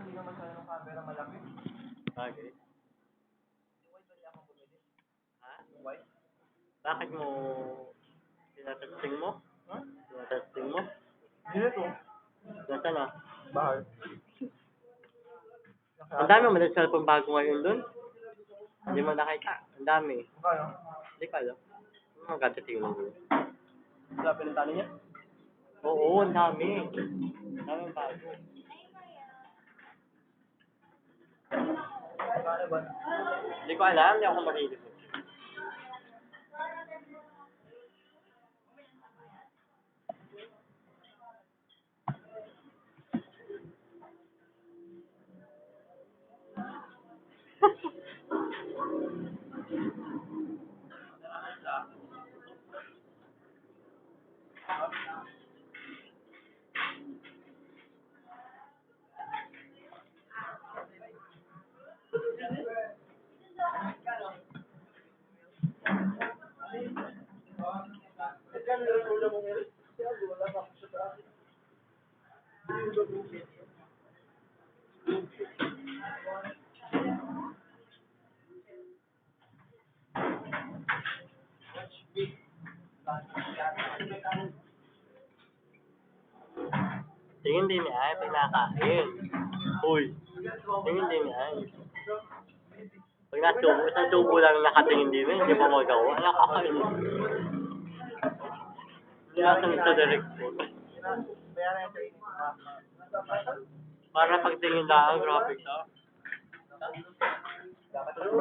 Hindi naman sa ng camera malaki. Okay. Ha? White? Bakit mo tinatesting mo? Ha? Tinatesting mo? Dito. Nasaan na? Bahal. Ang dami mo na cellphone bago ngayon dun. Hindi mo nakita. Ang dami. Kaya? Hindi ka alam. Ano ang gadget yun? Wala pinuntahan niya? Oo, ang dami. Ang dami bago. Kaya ba? Hindi ko alam. Hindi ako makinig. Tingin din ni Ay pag nakain. Uy. Tingin din ni Ay. Pag natubo, isang tubo lang nakatingin din hindi mo magawa. Nakakain. Nakasunod sa director. Bayaran yung training. Para pagtingin lang, graphics ah. Dapat ito